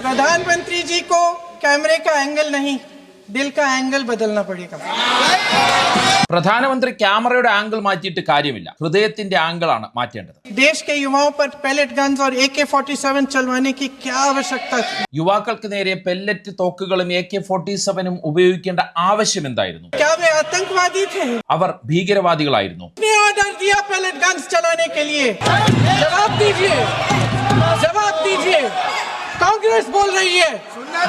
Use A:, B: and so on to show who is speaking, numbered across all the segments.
A: प्रधानमंत्री जी को कैमरे का एंगल नहीं, दिल का एंगल बदलना पड़ेगा.
B: പ്രധാനമന്ത്രി ക്യാമറയുടെ ആംഗിൾ മാറ്റിയിട്ട് കാര്യമില്ല, ഹൃദയത്തിന്റെ ആംഗിളാണ് മാറ്റേണ്ടത്.
A: देश के युवाओं पर पैलेट गन्स और AK-47 चलवाने की क्या आवश्यकता थी?
B: യുവാക്കൾക്ക് നേരെ പെല്ലറ്റ് തോക്കുകളും AK-47 ഉപയോഗിക്കേണ്ട ആവശ്യം എന്തായിരുന്നു?
A: क्या वे आतंकवादी थे?
B: അവർ ഭീകരവാദികളായിരുന്നു.
A: किसने ऑर्डर दिया पैलेट गन्स चलाने के लिए? जवाब दीजिए, जवाब दीजिए. कांग्रेस बोल रही है,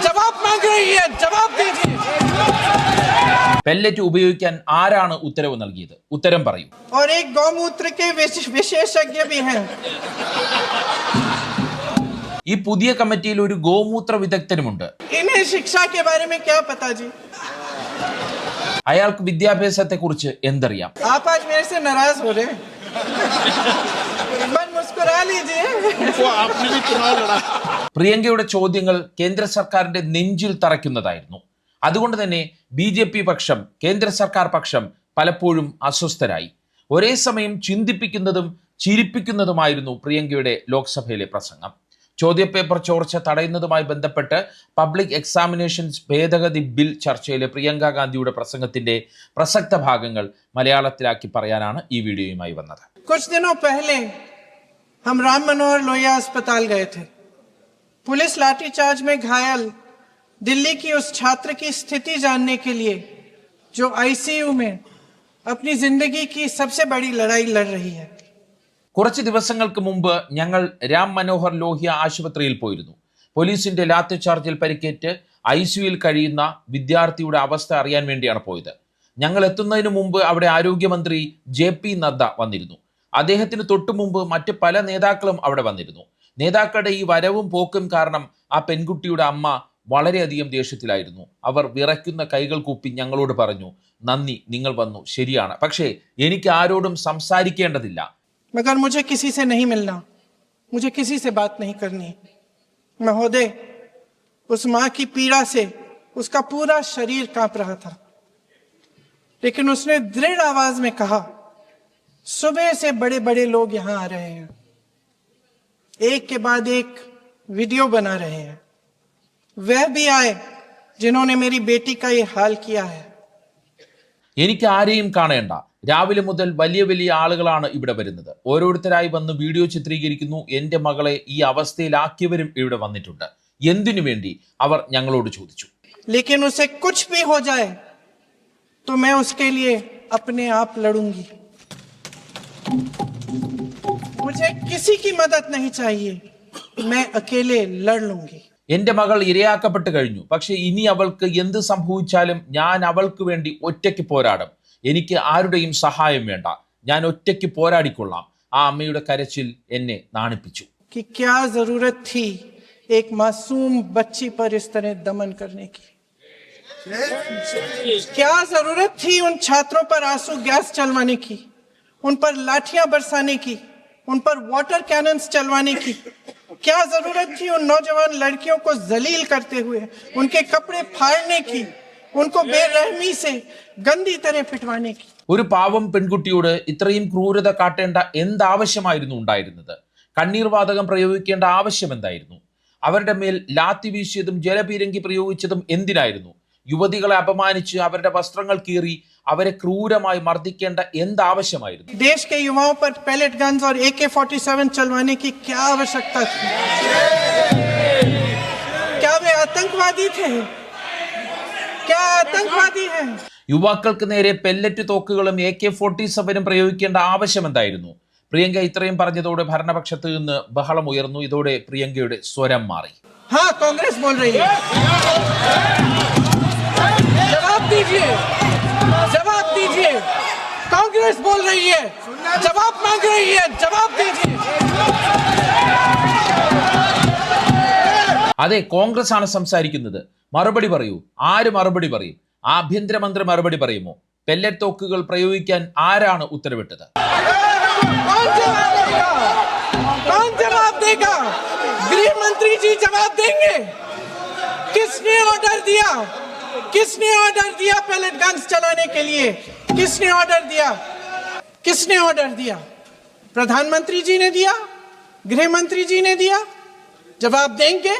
A: जवाब मांग रही है, जवाब दीजिए.
B: പെല്ലറ്റ് ഉപയോഗിക്കാൻ ആരാണ് ഉത്തരവ് നൽകിയത്? ഉത്തരം പറയൂ.
A: और एक गौमूत्र के विशेषज्ञ भी हैं.
B: ഈ പുതിയ കമ്മിറ്റിയിൽ ഒരു ഗോമൂത്ര വിദഗ്ധനുമുണ്ട്.
A: इन्हें शिक्षा के बारे में क्या पता जी?
B: അയാൾക്ക് വിദ്യാഭ്യാസത്തെ കുറിച്ച് എന്തറിയാം?
A: आप आज मेरे से नाराज हो रहे हैं? बस मुस्कुरा लीजिए.
B: പ്രിയങ്കയുടെ ചോദ്യങ്ങൾ കേന്ദ്ര സർക്കാരിന്റെ നെഞ്ചിൽ തറയ്ക്കുന്നതായിരുന്നു. അതുകൊണ്ട് തന്നെ BJP പക്ഷം, കേന്ദ്ര സർക്കാർ പക്ഷം പലപ്പോഴും അസ്വസ്ഥരായി. ഒരേ സമയം ചിന്തിപ്പിക്കുന്നതും ചിരിപ്പിക്കുന്നതുമായിരുന്നു പ്രിയങ്കയുടെ ലോക്സഭയിലെ പ്രസംഗം. ചോദ്യപേപ്പർ ചോർച്ച തടയുന്നതുമായി ബന്ധപ്പെട്ട് പബ്ലിക് എക്സാമിനേഷൻസ് ഭേദഗതി ബിൽ ചർച്ചയിലെ പ്രിയങ്ക ഗാന്ധിയുടെ പ്രസംഗത്തിന്റെ പ്രസക്ത ഭാഗങ്ങൾ മലയാളത്തിലാക്കി പറയാനാണ് ഈ വീഡിയോയുമായി വന്നത്.
A: कुछ दिनों पहले हम राम मनोहर लोहिया अस्पताल गए थे. पुलिस लाठीचार्ज में घायल दिल्ली की उस छात्र की स्थिति जानने के लिए जो ICU में अपनी जिंदगी की सबसे बड़ी लड़ाई लड़ रही है.
B: കുറച്ച് ദിവസങ്ങൾക്ക് മുമ്പ് ഞങ്ങൾ രാം മനോഹർ ലോഹ്യ ആശുപത്രിയിൽ പോയിരുന്നു. പോലീസിന്റെ ലാത്തി ചാർജിൽ പരിക്കേറ്റ് ICUയിൽ കഴിയുന്ന വിദ്യാർത്ഥിയുടെ അവസ്ഥ അറിയാൻ വേണ്ടിയാണ് പോയത്. ഞങ്ങൾ എത്തുന്നതിന് മുമ്പ് അവിടെ ആരോഗ്യമന്ത്രി JP നദ്ദ വന്നിരുന്നു. അദ്ദേഹത്തിന് തൊട്ടു മുമ്പ് മറ്റ് പല നേതാക്കളും അവിടെ വന്നിരുന്നു. നേതാക്കളുടെ ഈ വരവും പോക്കും കാരണം ആ പെൺകുട്ടിയുടെ അമ്മ വളരെയധികം ദേഷ്യത്തിലായിരുന്നു. അവർ വിറയ്ക്കുന്ന കൈകൾ കൂപ്പി ഞങ്ങളോട് പറഞ്ഞു, നന്ദി, നിങ്ങൾ വന്നു, ശരിയാണ്, പക്ഷേ എനിക്ക് ആരോടും സംസാരിക്കേണ്ടതില്ല.
A: मगर मुझे किसी से नहीं मिलना, मुझे किसी से बात नहीं करनी. महोदय, उस माँ की पीड़ा से उसका पूरा शरीर कांप रहा था, लेकिन उसने दृढ़ आवाज में कहा, सुबह से बड़े बड़े लोग यहाँ आ रहे हैं, एक के बाद एक वीडियो बना रहे हैं. वह भी आए जिन्होंने मेरी बेटी का ये हाल किया है.
B: എനിക്ക് ആരെയും കാണേണ്ട, രാവിലെ മുതൽ വലിയ വലിയ ആളുകളാണ് ഇവിടെ വരുന്നത്. ഓരോരുത്തരായി വന്ന് വീഡിയോ ചിത്രീകരിക്കുന്നു. എൻ്റെ മകളെ ഈ അവസ്ഥയിലാക്കിയവരും ഇവിടെ വന്നിട്ടുണ്ട്. എന്തിനു വേണ്ടി? അവർ ഞങ്ങളോട് ചോദിച്ചു.
A: लेकिन उसे कुछ भी हो जाए तो मैं उसके लिए अपने आप लड़ूंगी. मुझे किसी की मदद नहीं चाहिए, मैं अकेले लड़ लूंगी.
B: എൻ്റെ മകൾ ഇരയാക്കപ്പെട്ട് കഴിഞ്ഞു, പക്ഷെ ഇനി അവൾക്ക് എന്ത് സംഭവിച്ചാലും ഞാൻ അവൾക്ക് വേണ്ടി ഒറ്റയ്ക്ക് പോരാടും. എനിക്ക് ആരുടെയും സഹായം വേണ്ട, ഞാൻ ഒറ്റയ്ക്ക് പോരാടിക്കൊള്ളാം. ആ അമ്മയുടെ കരച്ചിൽ എന്നെ നാണിപ്പിച്ചു.
A: कि क्या जरूरत थी एक मासूम बच्ची पर इस तरह दमन करने की? क्या जरूरत थी उन छात्रों पर आंसू गैस चलवाने की, उन पर लाठियां बरसाने की, उन पर वाटर कैनन्स चलवाने की? क्या जरूरत थी उन नौजवान लड़कियों को जलील करते हुए उनके कपड़े फाड़ने की, उनको बेरहमी से गंदी तरह पिटवाने की?
B: ഒരു പാവം പെൺകുട്ടിയോട് ഇത്രയും ക്രൂരത കാട്ടേണ്ട എന്താവശ്യമായിരുന്നു ഉണ്ടായിരുന്നത്? കണ്ണീർ വാതകം പ്രയോഗിക്കേണ്ട ആവശ്യം എന്തായിരുന്നു? അവരുടെ മേൽ ലാത്തി വീശിയതും ജലപീരങ്കി പ്രയോഗിച്ചതും എന്തിനായിരുന്നു? യുവതികളെ അപമാനിച്ച് അവരുടെ വസ്ത്രങ്ങൾ കീറി അവരെ ക്രൂരമായി മർദ്ദിക്കേണ്ട എന്താവശ്യമായിരുന്നു?
A: देश के युवाओं पर पैलेट गन्स और AK-47 चलवाने की क्या आवश्यकता थी? क्या वे आतंकवादी थे? क्या आतंकवादी हैं?
B: യുവാക്കൾക്ക് നേരെ പെല്ലറ്റ് തോക്കുകളും AK-47 പ്രയോഗിക്കേണ്ട ആവശ്യം എന്തായിരുന്നു? പ്രിയങ്ക ഇത്രയും പറഞ്ഞതോടെ ഭരണപക്ഷത്ത് നിന്ന് ബഹളം ഉയർന്നു. ഇതോടെ പ്രിയങ്കയുടെ സ്വരം മാറി.
A: हाँ, कांग्रेस बोल रही है, जवाब दीजिए, जवाब दीजिए. कांग्रेस बोल रही है, जवाब मांग रही है, जवाब दीजिए.
B: അതെ, കോൺഗ്രസ് ആണ് സംസാരിക്കുന്നത്. മറുപടി പറയൂ. ആര് മറുപടി പറയും? ആഭ്യന്തരമന്ത്രി മറുപടി പറയുമോ? പെല്ലറ്റ് തോക്കുകൾ പ്രയോഗിക്കാൻ ആരാണ് ഉത്തരവിട്ടത്?
A: कौन जवाब देगा? गृह मंत्री जी जवाब देंगे. किसने ऑर्डर दिया? किसने ऑर्डर दिया पैलेट गन्स चलाने के लिए? किसने ऑर्डर दिया? किसने ऑर्डर दिया? प्रधानमंत्री जी ने दिया? गृह मंत्री जी ने दिया? जवाब देंगे.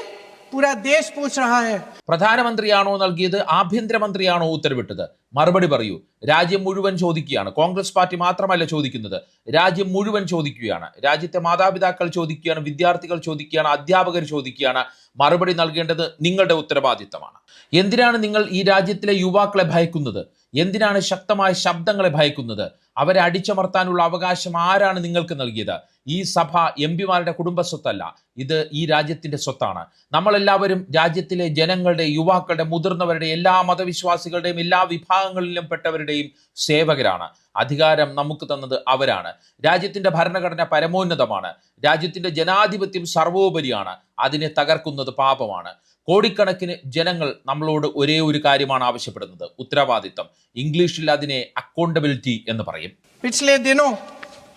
A: पूरा देश पूछ रहा है।
B: പ്രധാനമന്ത്രിയാണോ നൽകിയത്, ആഭ്യന്തരമന്ത്രിയാണോ ഉത്തരവിട്ടത്? മറുപടി പറയൂ. രാജ്യം മുഴുവൻ ചോദിക്കുകയാണ്. കോൺഗ്രസ് പാർട്ടി മാത്രമല്ല ചോദിക്കുന്നത്, രാജ്യം മുഴുവൻ ചോദിക്കുകയാണ്. രാജ്യത്തെ മാതാപിതാക്കൾ ചോദിക്കുകയാണ്, വിദ്യാർത്ഥികൾ ചോദിക്കുകയാണ്, അധ്യാപകർ ചോദിക്കുകയാണ്. മറുപടി നൽകേണ്ടത് നിങ്ങളുടെ ഉത്തരവാദിത്തമാണ്. എന്തിനാണ് നിങ്ങൾ ഈ രാജ്യത്തിലെ യുവാക്കളെ ഭയക്കുന്നത്? എന്തിനാണ് ശക്തമായ ശബ്ദങ്ങളെ ഭയക്കുന്നത്? അവരെ അടിച്ചമർത്താനുള്ള അവകാശം ആരാണ് നിങ്ങൾക്ക് നൽകിയത്? ഈ സഭ എംപിമാരുടെ കുടുംബ സ്വത്തല്ല, ഇത് ഈ രാജ്യത്തിന്റെ സ്വത്താണ്. നമ്മളെല്ലാവരും രാജ്യത്തിലെ ജനങ്ങളുടെ, യുവാക്കളുടെ, മുതിർന്നവരുടെ, എല്ലാ മതവിശ്വാസികളുടെയും എല്ലാ വിഭാഗങ്ങളിലും പെട്ടവരുടെയും സേവകരാണ്. അധികാരം നമുക്ക് തന്നത് അവരാണ്. രാജ്യത്തിന്റെ ഭരണഘടന പരമോന്നതമാണ്. രാജ്യത്തിന്റെ ജനാധിപത്യം സർവോപരിയാണ്. അതിനെ തകർക്കുന്നത് പാപമാണ്. കോടിക്കണക്കിന് ജനങ്ങൾ നമ്മളോട് ഒരേ ഒരു കാര്യമാണ് ആവശ്യപ്പെടുന്നത്, ഉത്തരവാദിത്തം. ഇംഗ്ലീഷിൽ അതിനെ അക്കൗണ്ടബിലിറ്റി എന്ന് പറയും.
A: पिछले दिनों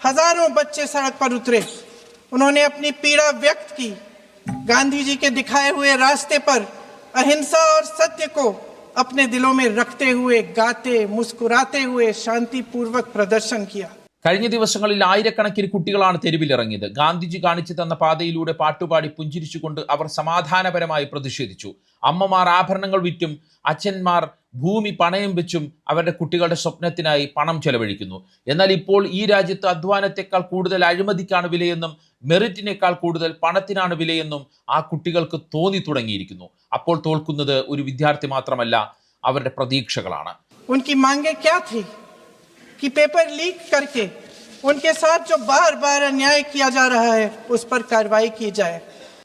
A: हजारों बच्चे सड़क पर उतरे, उन्होंने अपनी पीड़ा व्यक्त की। गांधी जी के दिखाए हुए रास्ते पर अहिंसा और सत्य को अपने दिलों में रखते हुए गाते मुस्कुराते हुए शांतिपूर्वक प्रदर्शन किया।
B: കഴിഞ്ഞ ദിവസങ്ങളിൽ ആയിരക്കണക്കിന് കുട്ടികളാണ് തെരുവിലിറങ്ങിയത്. ഗാന്ധിജി കാണിച്ചു തന്ന പാതയിലൂടെ പാട്ടുപാടി പുഞ്ചിരിച്ചുകൊണ്ട് അവർ സമാധാനപരമായി പ്രതിഷേധിച്ചു. അമ്മമാർ ആഭരണങ്ങൾ വിറ്റും അച്ഛന്മാർ ഭൂമി പണയം വെച്ചും അവരുടെ കുട്ടികളുടെ സ്വപ്നത്തിനായി പണം ചെലവഴിക്കുന്നു. എന്നാൽ ഇപ്പോൾ ഈ രാജ്യത്ത് അധ്വാനത്തെക്കാൾ കൂടുതൽ അഴിമതിക്കാണ് വിലയെന്നും മെറിറ്റിനേക്കാൾ കൂടുതൽ പണത്തിനാണ് വിലയെന്നും ആ കുട്ടികൾക്ക് തോന്നി തുടങ്ങിയിരിക്കുന്നു. അപ്പോൾ തോൽക്കുന്നത് ഒരു വിദ്യാർത്ഥി മാത്രമല്ല, അവരുടെ പ്രതീക്ഷകളാണ്.
A: उनकी मांगे क्या थी कि पेपर लीक करके उनके साथ जो बार बार अन्याय किया जा रहा है उस पर कार्रवाई की जाए।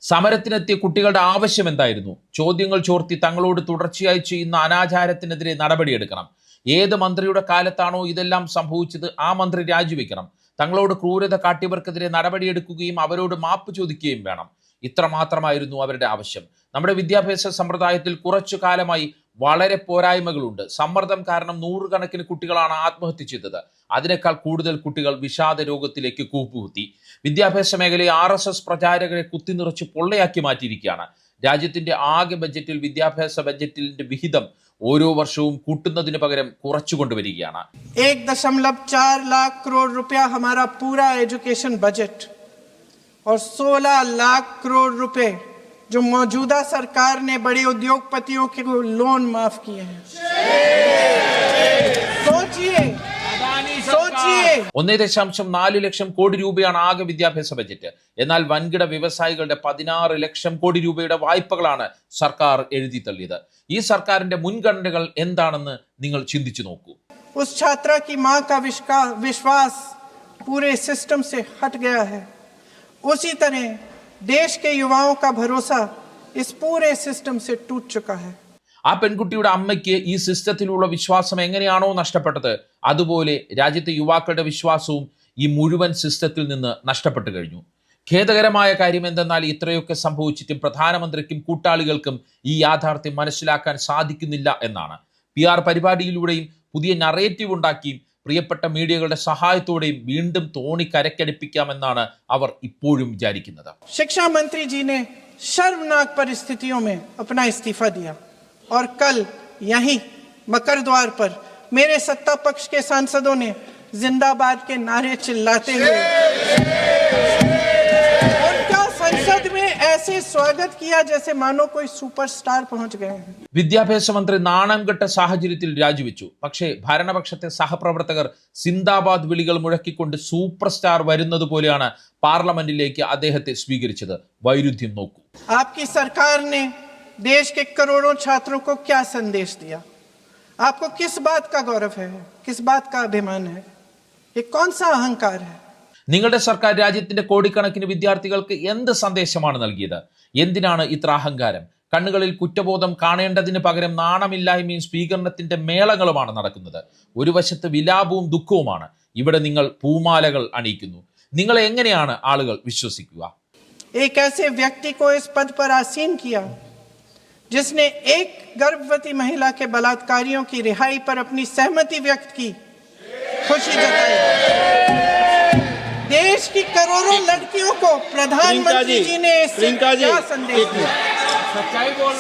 B: സമരത്തിനെത്തിയ കുട്ടികളുടെ ആവശ്യം എന്തായിരുന്നു? ചോദ്യങ്ങൾ ചോർത്തി തങ്ങളോട് തുടർച്ചയായി ചെയ്യുന്ന അനാചാരത്തിനെതിരെ നടപടിയെടുക്കണം. ഏത് മന്ത്രിയുടെ കാലത്താണോ ഇതെല്ലാം സംഭവിച്ചത് ആ മന്ത്രി രാജിവെക്കണം. തങ്ങളോട് ക്രൂരത കാട്ടിയവർക്കെതിരെ നടപടിയെടുക്കുകയും അവരോട് മാപ്പ് ചോദിക്കുകയും വേണം. ഇത്ര മാത്രമായിരുന്നു അവരുടെ ആവശ്യം. നമ്മുടെ വിദ്യാഭ്യാസ സമ്പ്രദായത്തിൽ കുറച്ചു കാലമായി വളരെ പോരായ്മകളുണ്ട്. സമ്മർദ്ദം കാരണം നൂറുകണക്കിന് കുട്ടികളാണ് ആത്മഹത്യ ചെയ്തത്. അതിനേക്കാൾ കൂടുതൽ കുട്ടികൾ വിഷാദ രോഗത്തിലേക്ക് കൂപ്പുകുത്തി. വിദ്യാഭ്യാസ മേഖലയെ RSS പ്രചാരകരെ കുത്തിനിറച്ച് പൊള്ളയാക്കി മാറ്റിയിരിക്കുകയാണ്. രാജ്യത്തിന്റെ ആകെ ബജറ്റിൽ വിദ്യാഭ്യാസ ബജറ്റിന്റെ വിഹിതം ഓരോ വർഷവും കൂട്ടുന്നതിന് പകരം കുറച്ചുകൊണ്ടുവരികയാണ്.
A: 1.4 लाख करोड़ रुपया हमारा पूरा एजुकेशन बजट और 16 लाख करोड़ रुपए जो मौजूदा सरकार ने बड़े उद्योगपतियों के लोन माफ किए हैं। सोचिए
B: 1.4 ലക്ഷം കോടി രൂപയാണ് ആകെ വിദ്യാഭ്യാസ ബജറ്റ്. എന്നാൽ വൻകിട വ്യവസായികളുടെ 16 ലക്ഷം കോടി രൂപയുടെ വായ്പകളാണ് സർക്കാർ എഴുതി തള്ളിയത്. ഈ സർക്കാരിന്റെ മുൻഗണനകൾ എന്താണെന്ന് നിങ്ങൾ ചിന്തിച്ചു നോക്കൂ.
A: उस छात्रा की मां का विश्वास पूरे सिस्टम से हट गया है, उसी तरह देश के युवाओं का भरोसा इस पूरे सिस्टम से टूट चुका है.
B: ആ പെൺകുട്ടിയുടെ അമ്മയ്ക്ക് ഈ സിസ്റ്റത്തിലുള്ള വിശ്വാസം എങ്ങനെയാണോ നഷ്ടപ്പെട്ടത്, അതുപോലെ രാജ്യത്തെ യുവാക്കളുടെ വിശ്വാസവും ഈ മുഴുവൻ സിസ്റ്റത്തിൽ നിന്ന് നഷ്ടപ്പെട്ടു കഴിഞ്ഞു. ഖേദകരമായ കാര്യം എന്തെന്നാൽ ഇത്രയൊക്കെ സംഭവിച്ചിട്ടും പ്രധാനമന്ത്രിക്കും കൂട്ടാളികൾക്കും ഈ യാഥാർത്ഥ്യം മനസ്സിലാക്കാൻ സാധിക്കുന്നില്ല എന്നാണ്. PR പരിപാടിയിലൂടെയും പുതിയ നറേറ്റീവ് ഉണ്ടാക്കിയും പ്രിയപ്പെട്ട മീഡിയകളുടെ സഹായത്തോടെയും വീണ്ടും തോണി കരക്കടിപ്പിക്കാമെന്നാണ് അവർ ഇപ്പോഴും വിചാരിക്കുന്നത്.
A: शिक्षा मंत्री जी ने शर्मनाक परिस्थितियों में अपना इस्तीफा दिया और कल यहीं मकर द्वार पर मेरे सत्ता पक्ष के सांसदों ने जिंदाबाद के नारे चिल्लाते हुए उनका संसद में ऐसे स्वागत किया जैसे मानो कोई सुपरस्टार पहुंच गए हैं.
B: വിദ്യാഭ്യാസ മന്ത്രി നാണം കെട്ട സാഹചര്യത്തിൽ രാജിവെച്ചു. പക്ഷേ ഭരണപക്ഷത്തെ സഹപ്രവർത്തകർ സിന്ദാബാദ് വിളികൾ മുഴക്കിക്കൊണ്ട് സൂപ്പർ സ്റ്റാർ വരുന്നത് പോലെയാണ് പാർലമെന്റിലേക്ക് അദ്ദേഹത്തെ സ്വീകരിച്ചത്. വൈരുദ്ധ്യം നോക്കൂ.
A: आपकी सरकार ने देश के करोड़ों छात्रों को क्या संदेश दिया? आपको किस बात का गौरव है, किस बात का अभिमान है? ये कौन सा अहंकार है?
B: നിങ്ങളുടെ സർക്കാർ രാജ്യത്തിന്റെ കോടിക്കണക്കിന് വിദ്യാർത്ഥികൾക്ക് എന്ത് സന്ദേശമാണ് നൽകിയത്? എന്തിനാണ് ഇത്ര അഹങ്കാരം? കണ്ണുകളിൽ കുറ്റബോധം കാണേണ്ടതിന് പകരം നാണമില്ലായ്മയും സ്വീകരണത്തിന്റെ മേളങ്ങളുമാണ് നടക്കുന്നത്. ഒരു വശത്ത് വിലാപവും ദുഃഖവുമാണ്, ഇവിടെ നിങ്ങൾ പൂമാലകൾ അണിയിക്കുന്നു. നിങ്ങളെ എങ്ങനെയാണ് ആളുകൾ വിശ്വസിക്കുക?
A: एक ऐसे व्यक्ति को इस पद पर आसीन किया जिसने एक गर्भवती महिला के बलात्कारियों की रिहाई पर अपनी सहमति व्यक्त की, खुशी जताई। देश की करोड़ों लड़कियों को प्रधानमंत्री जी ने क्या संदेश दिया?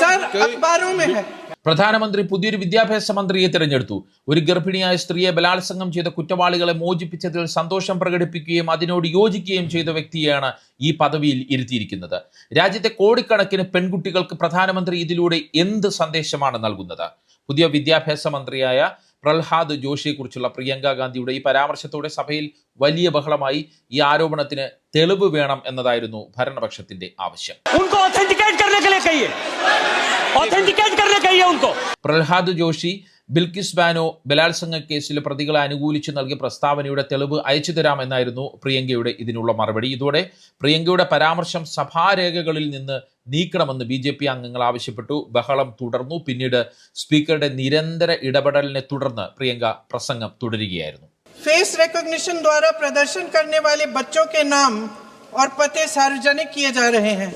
A: सर अखबारों में है।
B: പ്രധാനമന്ത്രി പുതിയൊരു വിദ്യാഭ്യാസ മന്ത്രിയെ തിരഞ്ഞെടുത്തു. ഒരു ഗർഭിണിയായ സ്ത്രീയെ ബലാത്സംഗം ചെയ്ത കുറ്റവാളികളെ മോചിപ്പിച്ചതിൽ സന്തോഷം പ്രകടിപ്പിക്കുകയും അതിനോട് യോജിക്കുകയും ചെയ്ത വ്യക്തിയെയാണ് ഈ പദവിയിൽ ഇരുത്തിയിരിക്കുന്നത്. രാജ്യത്തെ കോടിക്കണക്കിന് പെൺകുട്ടികൾക്ക് പ്രധാനമന്ത്രി ഇതിലൂടെ എന്ത് സന്ദേശമാണ് നൽകുന്നത്? പുതിയ വിദ്യാഭ്യാസ മന്ത്രിയായ പ്രഹ്ലാദ് ജോഷിയെക്കുറിച്ചുള്ള പ്രിയങ്ക ഗാന്ധിയുടെ ഈ പരാമർശത്തോടെ സഭയിൽ വലിയ ബഹളമായി. ഈ ആരോപണത്തിന് തെളിവ് വേണം എന്നതായിരുന്നു ഭരണപക്ഷത്തിന്റെ ആവശ്യം. പ്രഹ്ലാദ് ജോഷി ബിൽക്കിസ് ബാനോ ബലാത്സംഗ കേസിലെ പ്രതികളെ അനുകൂലിച്ച് നൽകിയ പ്രസ്താവനയുടെ തെളിവ് അയച്ചു തരാമെന്നായിരുന്നു പ്രിയങ്കയുടെ ഇതിനുള്ള മറുപടി. ഇതോടെ പ്രിയങ്കയുടെ പരാമർശം സഭാരേഖകളിൽ നിന്ന് നീക്കണമെന്ന് BJP അംഗങ്ങൾ ആവശ്യപ്പെട്ടു. ബഹളം തുടർന്നു. പിന്നീട് സ്പീക്കറുടെ നിരന്തര ഇടപെടലിനെ തുടർന്ന് പ്രിയങ്ക പ്രസംഗം തുടരുകയായിരുന്നു.
A: फेस रिकॉग्निशन द्वारा प्रदर्शन करने वाले बच्चों के नाम और पते सार्वजनिक किए जा रहे हैं,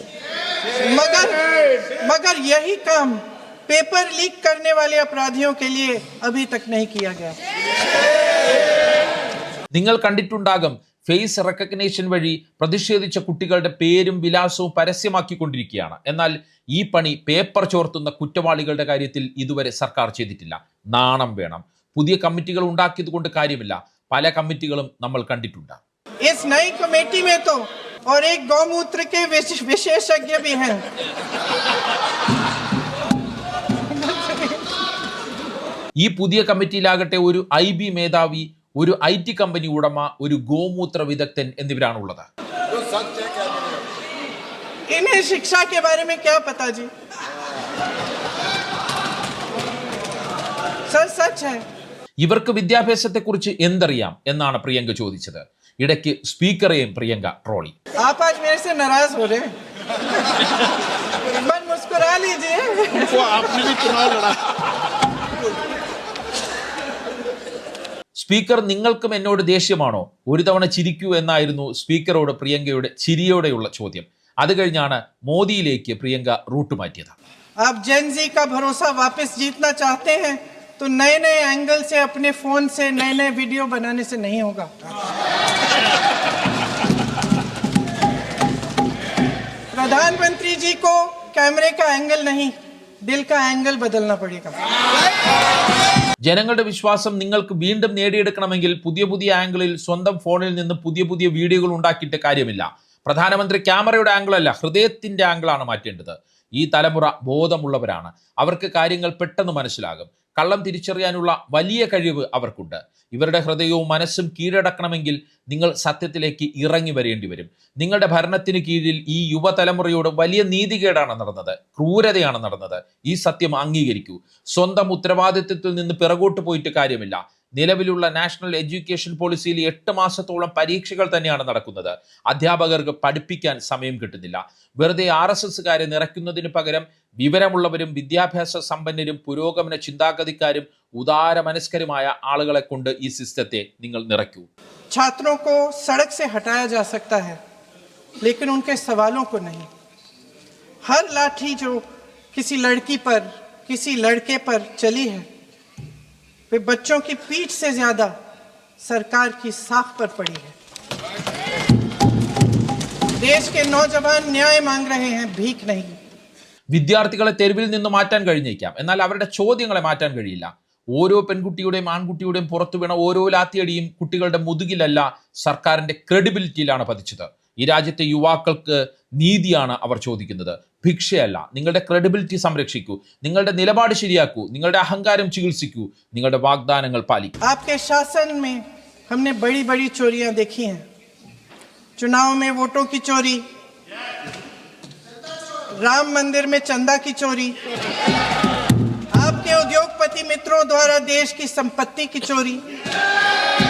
A: मगर यही काम पेपर लीक करने वाले अपराधियों के लिए अभी तक नहीं किया गया.
B: നിങ്ങൾ കണ്ടിട്ടുണ്ടാകും, ഫേസ് റെക്കഗ്നേഷൻ വഴി പ്രതിഷേധിച്ച കുട്ടികളുടെ പേരും വിലാസവും പരസ്യമാക്കിക്കൊണ്ടിരിക്കുകയാണ്. എന്നാൽ ഈ പണി പേപ്പർ ചോർത്തുന്ന കുറ്റവാളികളുടെ കാര്യത്തിൽ ഇതുവരെ സർക്കാർ ചെയ്തിട്ടില്ല. നാണം വേണം. പുതിയ കമ്മിറ്റികൾ ഉണ്ടാക്കിയത് കൊണ്ട് കാര്യമില്ല. പല കമ്മിറ്റികളും നമ്മൾ കണ്ടിട്ടുണ്ട്.
A: इस नई कमेटी में तो और एक गौमूत्र के विशेषज्ञ भी हैं.
B: ഈ പുതിയ കമ്മിറ്റിയിലാകട്ടെ ഒരു IB മേധാവി, ഒരു IT കമ്പനി ഉടമ, ഒരു ഗോമൂത്ര വിദഗ്ധൻ എന്നിവരാണുള്ളത്.
A: इन्हें शिक्षा के बारे में क्या पता जी? सर सच है.
B: ഇവർക്ക് വിദ്യാഭ്യാസത്തെക്കുറിച്ച് എന്തറിയാം എന്നാണ് പ്രിയങ്ക ചോദിച്ചത്. ഇടയ്ക്ക് സ്പീക്കറെയും പ്രിയങ്ക ട്രോളി.
A: आप आज मेरे से नाराज हो रहे हैं? एक बार मुस्कुरा लीजिए. आपने भी चुनाव लड़ा.
B: സ്പീക്കർ, നിങ്ങൾക്കും എന്നോട് ദേഷ്യമാണോ? ഒരു തവണ ചിരിക്കൂ എന്നായിരുന്നു സ്പീക്കറോട് പ്രിയങ്കയുടെ ചിരിയോടെയുള്ള ചോദ്യം. അത് കഴിഞ്ഞാണ് മോദിയിലേക്ക് പ്രിയങ്ക റൂട്ട് മാറ്റിയത്.
A: आप जेन जी का भरोसा वापस जीतना चाहते हैं तो नए नए एंगल से अपने फोन से नए नए वीडियो बनाने से नहीं होगा. प्रधानमंत्री जी को कैमरे का एंगल नहीं, दिल का एंगल बदलना पड़ेगा.
B: ജനങ്ങളുടെ വിശ്വാസം നിങ്ങൾക്ക് വീണ്ടും നേടിയെടുക്കണമെങ്കിൽ പുതിയ പുതിയ ആംഗിളിൽ സ്വന്തം ഫോണിൽ നിന്ന് പുതിയ പുതിയ വീഡിയോകൾ ഉണ്ടാക്കിയിട്ട് കാര്യമില്ല. പ്രധാനമന്ത്രി ക്യാമറയുടെ ആംഗിൾ അല്ല, ഹൃദയത്തിന്റെ ആംഗിളാണ് മാറ്റേണ്ടത്. ഈ തലമുറ ബോധമുള്ളവരാണ്. അവർക്ക് കാര്യങ്ങൾ പെട്ടെന്ന് മനസ്സിലാകും. കള്ളം തിരിച്ചറിയാനുള്ള വലിയ കഴിവ് അവർക്കുണ്ട്. ഇവരുടെ ഹൃദയവും മനസ്സും കീഴടക്കണമെങ്കിൽ നിങ്ങൾ സത്യത്തിലേക്ക് ഇറങ്ങി വരേണ്ടി വരും. നിങ്ങളുടെ ഭരണത്തിന് കീഴിൽ ഈ യുവതലമുറയോട് വലിയ നീതികേടാണ് നടന്നത്, ക്രൂരതയാണ് നടന്നത്. ഈ സത്യം അംഗീകരിക്കൂ. സ്വന്തം ഉത്തരവാദിത്വത്തിൽ നിന്ന് പിറകോട്ട് പോയിട്ട് കാര്യമില്ല. നിലവിലുള്ള നാഷണൽ എഡ്യൂക്കേഷൻ പോളിസിയിൽ 8 മാസത്തോളം പരീക്ഷകൾ തന്നെയാണ് നടക്കുന്നത്. അധ്യാപകർക്ക് പഠിപ്പിക്കാൻ സമയം കിട്ടുന്നില്ല. വെറുതെ RSSകാരെ നിറയ്ക്കുന്നതിന് പകരം വിവരമുള്ളവരും വിദ്യാഭ്യാസ സമ്പന്നരും പുരോഗമന ചിന്താഗതിക്കാരും ഉദാര മനസ്കരുമായ ആളുകളെ കൊണ്ട് ഈ സിസ്റ്റത്തെ നിങ്ങൾ നിറയ്ക്കൂ.
A: छात्रों को सड़क से हटाया जा सकता है, लेकिन उनके सवालों को नहीं. हर लाठी जो किसी लड़की पर, किसी लड़के पर चली है, वे बच्चों की पीठ से ज्यादा सरकार की साख पर पड़ी है. देश के नौजवान न्याय मांग रहे हैं, भीख नहीं.
B: വിദ്യാർത്ഥികളെ തെരുവിൽ നിന്ന് മാറ്റാൻ കഴിഞ്ഞേക്കാം, എന്നാൽ അവരുടെ ചോദ്യങ്ങളെ മാറ്റാൻ കഴിയില്ല. ഓരോ പെൺകുട്ടിയുടെയും ആൺകുട്ടിയുടെയും പുറത്തു വീണ ഓരോ ലാത്തിയടിയും കുട്ടികളുടെ മുതുകിലല്ല, സർക്കാരിന്റെ ക്രെഡിബിലിറ്റിയിലാണ് പതിച്ചത്. ഈ രാജ്യത്തെ യുവാക്കൾക്ക് നീതിയാണ് അവർ ചോദിക്കുന്നത്, ഭിക്ഷയല്ല. നിങ്ങളുടെ ക്രെഡിബിലിറ്റി സംരക്ഷിക്കൂ, നിങ്ങളുടെ നിലപാട് ശരിയാക്കൂ, നിങ്ങളുടെ അഹങ്കാരം ചികിത്സിക്കൂ, നിങ്ങളുടെ വാഗ്ദാനങ്ങൾ പാലിക്കൂ.
A: आपके शासन में हमने बड़ी बड़ी चोरियां देखी हैं. चुनाव में वोटों की चोरी, राम मंदिर में चंदा की चोरी, आपके उद्योगपति मित्रों द्वारा देश की संपत्ति की चोरी,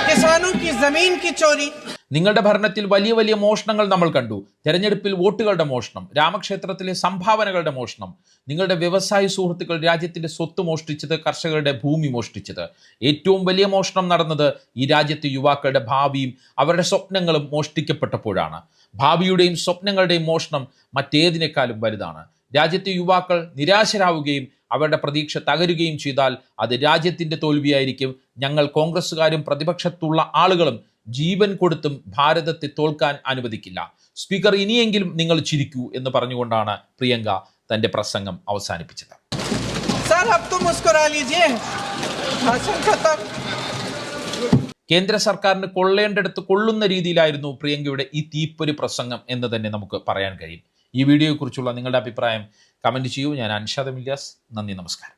A: किसानों की जमीन की चोरी.
B: നിങ്ങളുടെ ഭരണത്തിൽ വലിയ വലിയ മോഷണങ്ങൾ നമ്മൾ കണ്ടു. തെരഞ്ഞെടുപ്പിൽ വോട്ടുകളുടെ മോഷണം, രാമക്ഷേത്രത്തിലെ സംഭാവനകളുടെ മോഷണം. നിങ്ങളുടെ വ്യവസായ സുഹൃത്തുക്കൾ രാജ്യത്തിന്റെ സ്വത്ത് മോഷ്ടിച്ചത്, കർഷകരുടെ ഭൂമി മോഷ്ടിച്ചത്. ഏറ്റവും വലിയ മോഷണം നടന്നത് ഈ രാജ്യത്തെ യുവാക്കളുടെ ഭാവിയും അവരുടെ സ്വപ്നങ്ങളും മോഷ്ടിക്കപ്പെട്ടപ്പോഴാണ്. ഭാവിയുടെയും സ്വപ്നങ്ങളുടെയും മോഷണം മറ്റേതിനേക്കാളും വലുതാണ്. രാജ്യത്തെ യുവാക്കൾ നിരാശരാവുകയും അവരുടെ പ്രതീക്ഷ തകരുകയും ചെയ്താൽ അത് രാജ്യത്തിന്റെ തോൽവിയായിരിക്കും. ഞങ്ങൾ കോൺഗ്രസ്സുകാരും പ്രതിപക്ഷത്തുള്ള ആളുകളും ജീവൻ കൊടുത്തും ഭാരതത്തെ തോൽക്കാൻ അനുവദിക്കില്ല. സ്പീക്കർ, ഇനിയെങ്കിലും നിങ്ങൾ ചിരിക്കൂ എന്ന് പറഞ്ഞുകൊണ്ടാണ് പ്രിയങ്ക തൻ്റെ പ്രസംഗം അവസാനിപ്പിച്ചത്.
A: सर अब तो मुस्कुरा लीजिए, भाषण खत्म.
B: കേന്ദ്ര സർക്കാരിന് കൊള്ളേണ്ടടുത്ത് കൊള്ളുന്ന രീതിയിലായിരുന്നു പ്രിയങ്കയുടെ ഈ തീപ്പൊരി പ്രസംഗം എന്ന് തന്നെ നമുക്ക് പറയാൻ കഴിയും. ഈ വീഡിയോയെക്കുറിച്ചുള്ള നിങ്ങളുടെ അഭിപ്രായം കമൻറ്റ് ചെയ്യൂ. ഞാൻ അൻഷാദ് ഇല്യാസ്. നന്ദി, നമസ്കാരം.